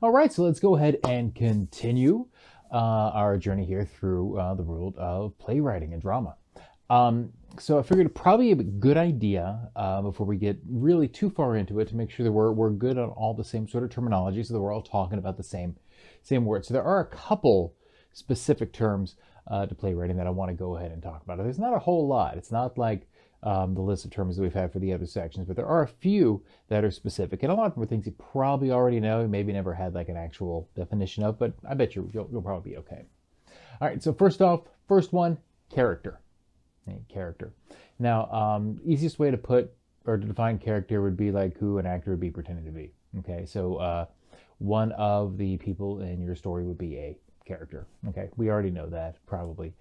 All right, so let's go ahead and continue our journey here through the world of playwriting and drama. So I figured it'd probably be a good idea before we get really too far into it to make sure that we're good on all the same sort of terminology, so that we're all talking about the same words. So there are a couple specific terms to playwriting that I want to go ahead and talk about. There's not a whole lot. It's not like the list of terms that we've had for the other sections, but there are a few that are specific, and a lot of them are things you probably already know, you maybe never had like an actual definition of, but I bet you'll probably be okay. All right, so first one, character. Okay, character. Now, easiest way to put or to define character would be like who an actor would be pretending to be. Okay, so one of the people in your story would be a character. Okay, we already know that probably.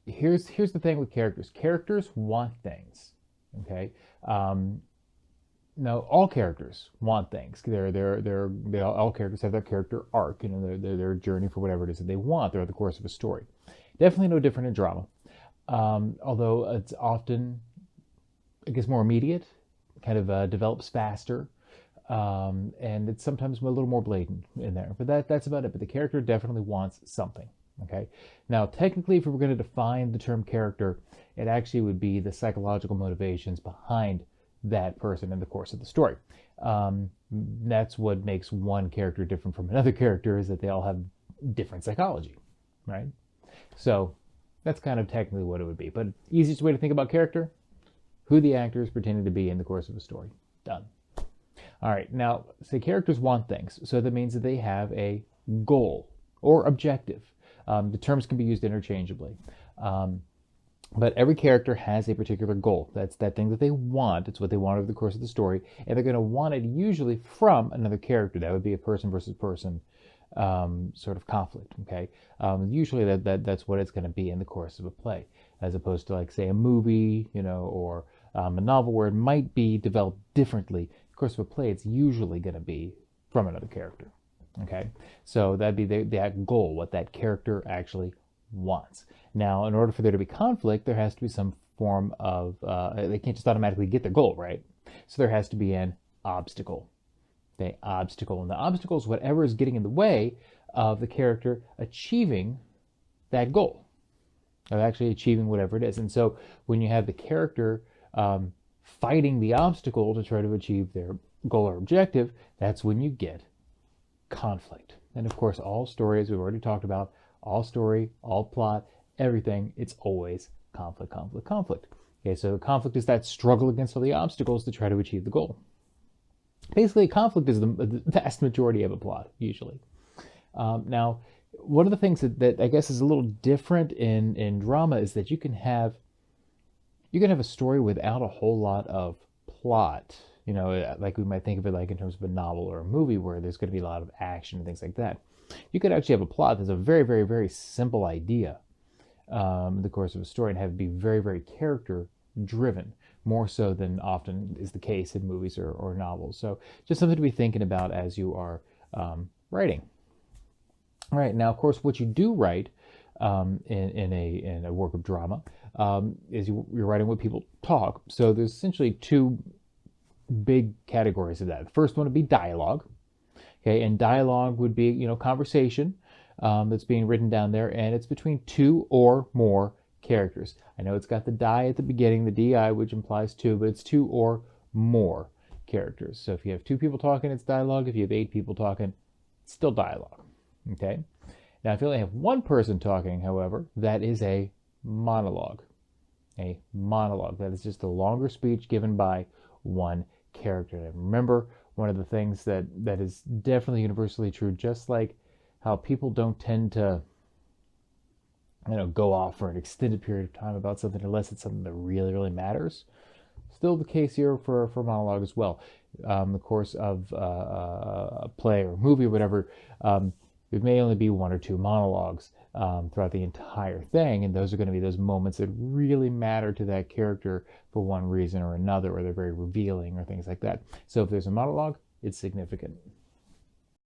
Here's the thing with characters. Characters want things. Okay. Now all characters want things. All characters have their character arc, their journey for whatever it is that they want throughout the course of a story. Definitely no different in drama. Although it's often, I guess, more immediate, kind of develops faster, and it's sometimes a little more blatant in there. But that's about it. But the character definitely wants something. Okay. Now, technically, if we were going to define the term character, it actually would be the psychological motivations behind that person in the course of the story. That's what makes one character different from another character, is that they all have different psychology, right? So that's kind of technically what it would be. But easiest way to think about character, who the actor is pretending to be in the course of a story. Done. All right. Now, say characters want things. So that means that they have a goal or objective. The terms can be used interchangeably. But every character has a particular goal. That's that thing that they want. It's what they want over the course of the story. And they're going to want it usually from another character. That would be a person versus person sort of conflict. Okay. Usually that's what it's going to be in the course of a play, as opposed to, like, say, a movie, or a novel, where it might be developed differently. In the course of a play, it's usually going to be from another character. Okay, so that'd be that goal, what that character actually wants. Now, in order for there to be conflict, there has to be some form of, they can't just automatically get their goal, right? So there has to be an obstacle. The obstacle. And the obstacle is whatever is getting in the way of the character achieving that goal, of actually achieving whatever it is. And so when you have the character fighting the obstacle to try to achieve their goal or objective, that's when you get conflict. And of course, all stories, we've already talked about, all story, all plot, everything, it's always conflict, conflict, conflict. Okay, so conflict is that struggle against all the obstacles to try to achieve the goal. Basically, conflict is the vast majority of a plot, usually. Now, one of the things that I guess is a little different in drama is that you can have a story without a whole lot of plot. Like we might think of it like in terms of a novel or a movie, where there's going to be a lot of action and things like that. You could actually have a plot that's a very, very, very simple idea in the course of a story, and have it be very, very character driven, more so than often is the case in movies or novels. So just something to be thinking about as you are writing. All right, now, of course, what you do write in a work of drama is you're writing what people talk. So there's essentially two big categories of that. The first one would be dialogue. Okay, and dialogue would be, conversation that's being written down there, and it's between two or more characters. I know it's got the die at the beginning, the DI, which implies two, but it's two or more characters. So if you have two people talking, it's dialogue. If you have 8 people talking, it's still dialogue. Okay. Now, if you only have one person talking, however, that is a monologue. A monologue. That is just a longer speech given by one character. And remember, one of the things that is definitely universally true, just like how people don't tend to go off for an extended period of time about something unless it's something that really, really matters. Still the case here for monologue as well. The course of a play or a movie or whatever, it may only be 1 or 2 monologues throughout the entire thing, and those are going to be those moments that really matter to that character for one reason or another, or they're very revealing or things like that. So if there's a monologue, it's significant.